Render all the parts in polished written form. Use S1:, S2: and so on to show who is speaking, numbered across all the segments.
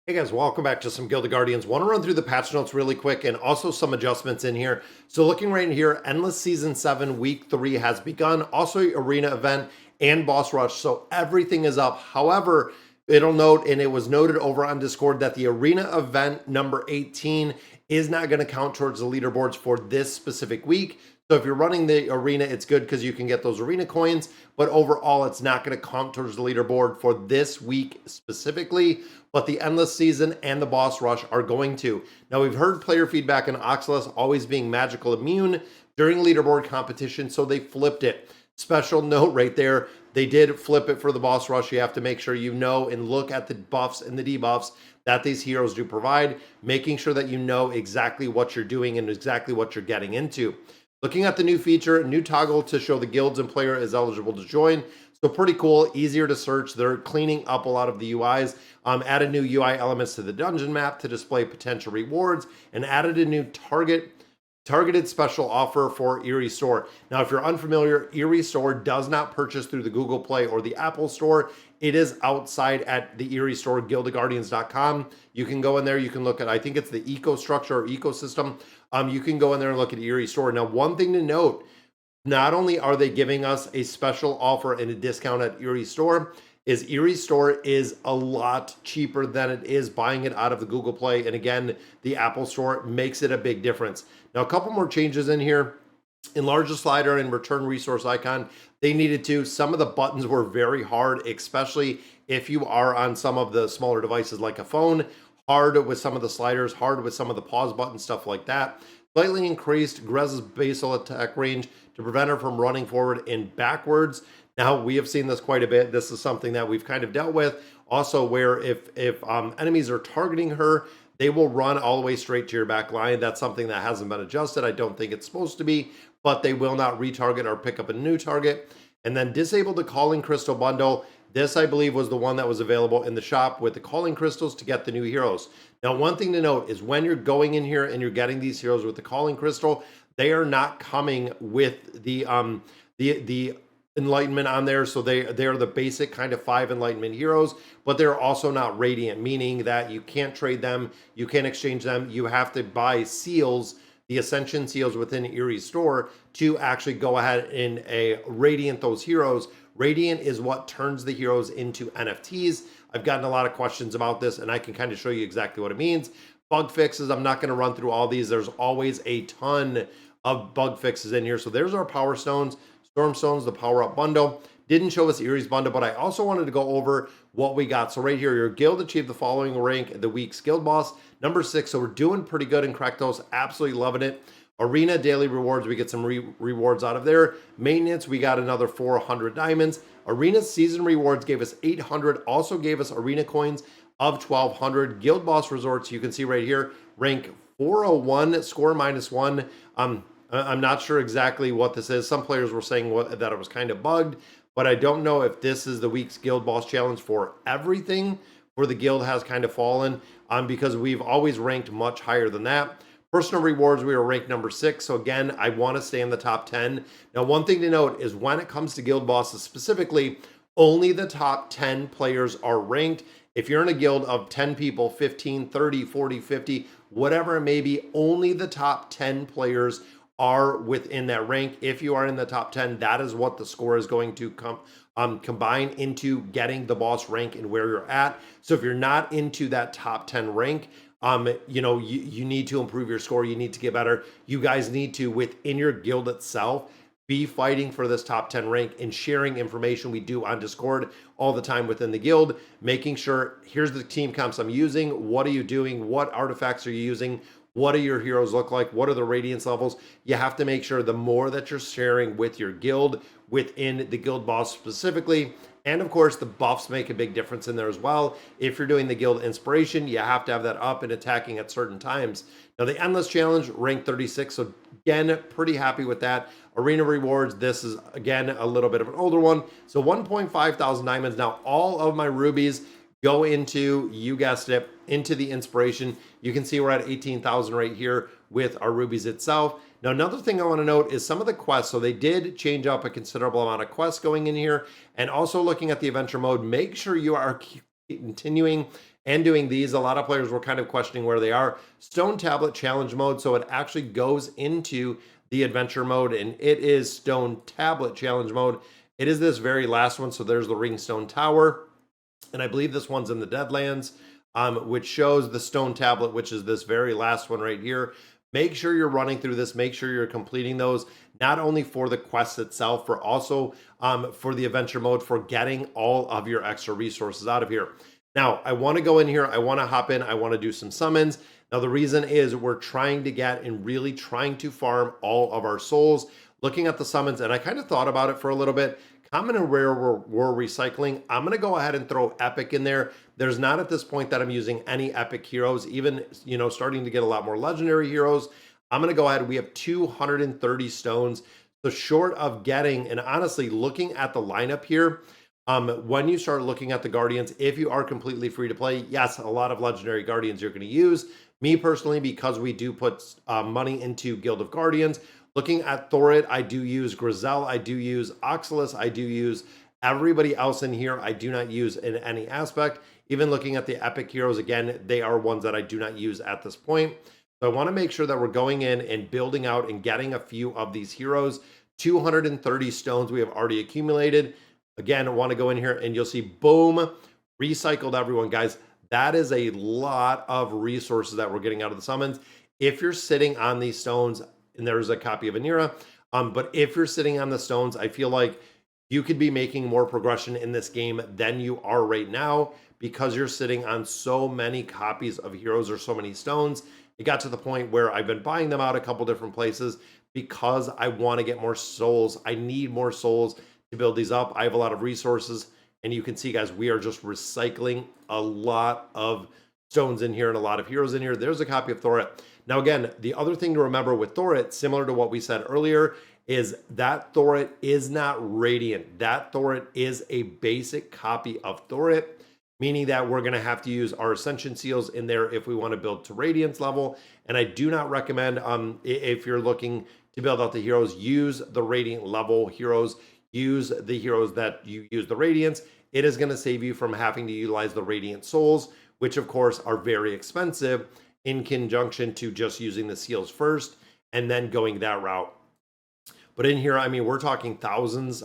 S1: Hey guys, welcome back to some Guild Guardians. Want to run through the patch notes really quick and also some adjustments in here. So looking right here, Endless Season 7 Week 3 has begun. Also Arena event and Boss Rush. So everything is up. However, it'll note, and it was noted over on Discord, that the Arena event number 18 is not going to count towards the leaderboards for this specific week. So if you're running the arena, it's good because you can get those arena coins, but overall it's not going to count towards the leaderboard for this week specifically, but the Endless Season and the Boss Rush are going to. Now we've heard player feedback on Oxalis always being magical immune during leaderboard competition, so they flipped it. Special note right there, they did flip it for the Boss Rush. You have to make sure you know and look at the buffs and the debuffs that these heroes do provide, making sure that you know exactly what you're doing and exactly what you're getting into. Looking at the new feature, new toggle to show the guilds and player is eligible to join. So pretty cool, easier to search. They're cleaning up a lot of the UIs, added new UI elements to the dungeon map to display potential rewards, and added a new targeted special offer for Erie Store. Now, if you're unfamiliar, Erie Store does not purchase through the Google Play or the Apple Store. It is outside at the Erie Store, guildofguardians.com. You can go in there, you can look at, I think it's the eco structure or ecosystem. You can go in there and look at Erie Store. Now, one thing to note, not only are they giving us a special offer and a discount at Erie Store, is Erie Store is a lot cheaper than it is buying it out of the Google Play. And again, the Apple Store makes it a big difference. Now, a couple more changes in here. Enlarge the slider and return resource icon. They needed to. Some of the buttons were very hard, especially if you are on some of the smaller devices like a phone. Hard with some of the sliders, hard with some of the pause buttons, stuff like that. Slightly increased Grez's basal attack range to prevent her from running forward and backwards. Now, we have seen this quite a bit. This is something that we've kind of dealt with. Also, where if enemies are targeting her, they will run all the way straight to your back line. That's something that hasn't been adjusted. I don't think it's supposed to be, but they will not retarget or pick up a new target. And then disable the Calling Crystal bundle. This, I believe, was the one that was available in the shop with the Calling Crystals to get the new heroes. Now, one thing to note is when you're going in here and you're getting these heroes with the Calling Crystal, they are not coming with the enlightenment on there. So they are the basic kind of 5 enlightenment heroes, but they're also not radiant, meaning that you can't trade them, you can't exchange them. You have to buy seals, the Ascension seals within Erie Store, to actually go ahead and radiant those heroes. Radiant is what turns the heroes into NFTs. I've gotten a lot of questions about this, and I can kind of show you exactly what it means. Bug fixes, I'm not going to run through all these. There's always a ton of bug fixes in here. So there's our Power Stones, Storm Stones, the Power Up bundle. Didn't show us Erie's bundle, but I also wanted to go over what we got. So right here, your guild achieved the following rank, the week's guild boss, number 6. So we're doing pretty good in Krektos, absolutely loving it. Arena daily rewards, we get some rewards out of there. Maintenance, we got another 400 diamonds. Arena season rewards gave us 800, also gave us arena coins of 1200. Guild boss resorts, you can see right here, rank 401, score -1. I'm not sure exactly what this is. Some players were saying that it was kind of bugged, but I don't know if this is the week's guild boss challenge for everything, where the guild has kind of fallen, because we've always ranked much higher than that. Personal rewards, we were ranked number 6. So again, I want to stay in the top 10. Now, one thing to note is when it comes to guild bosses specifically, only the top 10 players are ranked. If you're in a guild of 10 people, 15, 30, 40, 50, whatever it may be, only the top 10 players are within that rank. If you are in the top 10, that is what the score is going to combine into getting the boss rank and where you're at. So if you're not into that top 10 rank, you need to improve your score. You need to get better. You guys need to, within your guild itself, be fighting for this top 10 rank and sharing information we do on Discord all the time within the guild, making sure, here's the team comps I'm using. What are you doing? What artifacts are you using? What do your heroes look like? What are the radiance levels? You have to make sure the more that you're sharing with your guild, within the guild boss specifically, and of course, the buffs make a big difference in there as well. If you're doing the guild inspiration, you have to have that up and attacking at certain times. Now, the Endless Challenge, ranked 36. So again, pretty happy with that. Arena rewards, this is, again, a little bit of an older one. So 1.5 thousand diamonds. Now, all of my rubies go into, you guessed it, into the inspiration. You can see we're at 18,000 right here with our rubies itself. Now, another thing I want to note is some of the quests. So they did change up a considerable amount of quests going in here. And also looking at the adventure mode, make sure you are continuing and doing these. A lot of players were kind of questioning where they are. Stone Tablet Challenge mode, so it actually goes into the adventure mode, and it is Stone Tablet Challenge mode. It is this very last one, so there's the Ringstone Tower, and I believe this one's in the Deadlands, which shows the Stone Tablet, which is this very last one right here. Make sure you're running through this. Make sure you're completing those, not only for the quest itself, for also for the adventure mode, for getting all of your extra resources out of here. Now, I want to go in here. I want to hop in. I want to do some summons. Now, the reason is we're trying to get and really trying to farm all of our souls. Looking at the summons, and I kind of thought about it for a little bit. Common and rare we're recycling. I'm going to go ahead and throw epic in there. There's not at this point that I'm using any epic heroes, even, starting to get a lot more legendary heroes. I'm going to go ahead. We have 230 stones. So short of getting, and honestly, looking at the lineup here, when you start looking at the Guardians, if you are completely free to play, yes, a lot of legendary Guardians you're going to use. Me personally, because we do put money into Guild of Guardians. Looking at Thorit, I do use Grizel, I do use Oxalis, I do use everybody else in here. I do not use in any aspect. Even looking at the epic heroes, again, they are ones that I do not use at this point. So I want to make sure that we're going in and building out and getting a few of these heroes. 230 stones we have already accumulated. Again, I want to go in here and you'll see, boom, recycled everyone, guys. That is a lot of resources that we're getting out of the summons. If you're sitting on these stones, and there's a copy of Anira, but if you're sitting on the stones, I feel like you could be making more progression in this game than you are right now because you're sitting on so many copies of heroes or so many stones. It got to the point where I've been buying them out a couple different places because I want to get more souls. I need more souls to build these up. I have a lot of resources, and you can see, guys, we are just recycling a lot of stones in here and a lot of heroes in here. There's a copy of Thorit. Now, again, the other thing to remember with Thorit, similar to what we said earlier, is that Thorit is not Radiant. That Thorit is a basic copy of Thorit, meaning that we're going to have to use our Ascension Seals in there if we want to build to Radiance level. And I do not recommend, if you're looking to build out the heroes, use the Radiant level heroes. Use the heroes that you use the Radiance. It is going to save you from having to utilize the Radiant Souls, which of course are very expensive, in conjunction to just using the seals first and then going that route. But in here, I mean, we're talking thousands,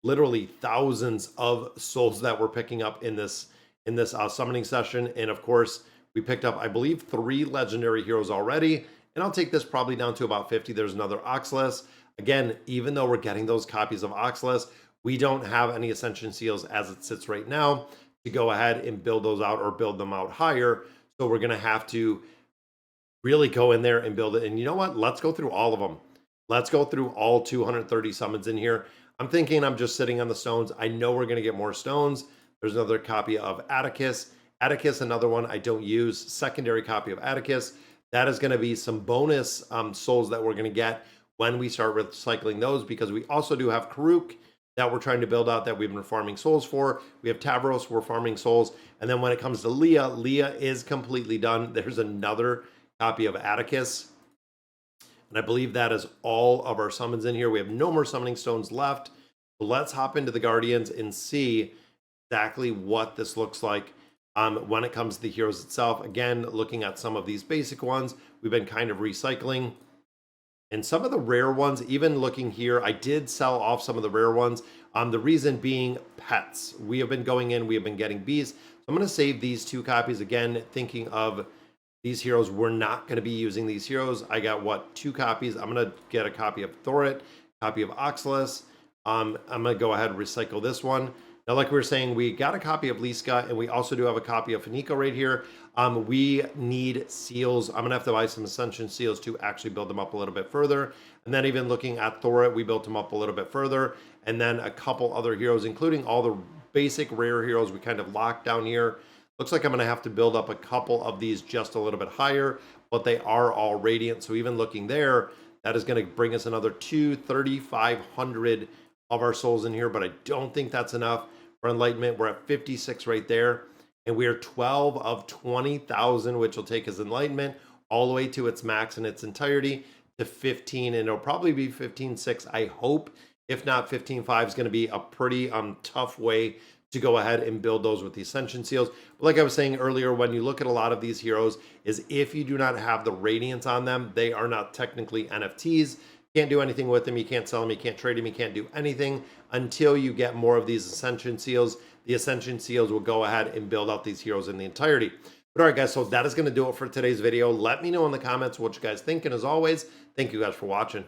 S1: literally thousands of souls that we're picking up in this summoning session. And of course, we picked up, I believe, 3 legendary heroes already. And I'll take this probably down to about 50. There's another Oxalis. Again, even though we're getting those copies of Oxalis, we don't have any Ascension Seals as it sits right now to go ahead and build those out or build them out higher. So we're going to have to really go in there and build it. And you know what? Let's go through all of them. Let's go through all 230 summons in here. I'm thinking I'm just sitting on the stones. I know we're going to get more stones. There's another copy of Atticus. Atticus, another one I don't use. Secondary copy of Atticus. That is going to be some bonus souls that we're going to get when we start recycling those, because we also do have Karuk that we're trying to build out that we've been farming souls for. We have Tavros, we're farming souls. And then when it comes to Leah, Leah is completely done. There's another copy of Atticus. And I believe that is all of our summons in here. We have no more summoning stones left. So let's hop into the Guardians and see exactly what this looks like when it comes to the heroes itself. Again, looking at some of these basic ones, we've been kind of recycling. And some of the rare ones, even looking here, I did sell off some of the rare ones. The reason being pets. We have been going in, we have been getting bees. So I'm going to save these 2 copies. Again, thinking of these heroes, we're not going to be using these heroes. I got, what, 2 copies. I'm going to get a copy of Thorit, copy of Oxalis. I'm going to go ahead and recycle this one. Now, like we were saying, we got a copy of Liska, and we also do have a copy of Fanico right here. We need seals. I'm going to have to buy some Ascension Seals to actually build them up a little bit further. And then even looking at Thorit, we built them up a little bit further. And then a couple other heroes, including all the basic rare heroes we kind of locked down here. Looks like I'm going to have to build up a couple of these just a little bit higher, but they are all Radiant. So even looking there, that is going to bring us another 3,500 of our souls in here, but I don't think that's enough for Enlightenment. We're at 56 right there, and we are 12 of 20,000, which will take us Enlightenment all the way to its max in its entirety to 15, and it'll probably be 15.6, I hope. If not, 15.5 is going to be a pretty tough way to go ahead and build those with the Ascension seals. But like I was saying earlier, when you look at a lot of these heroes, is if you do not have the radiance on them, they are not technically NFTs. Can't do anything with them. You can't sell them. You can't trade them. You can't do anything until you get more of these Ascension seals. The Ascension seals will go ahead and build out these heroes in the entirety. But all right, guys, so that is going to do it for today's video. Let me know in the comments what you guys think. And as always, thank you guys for watching.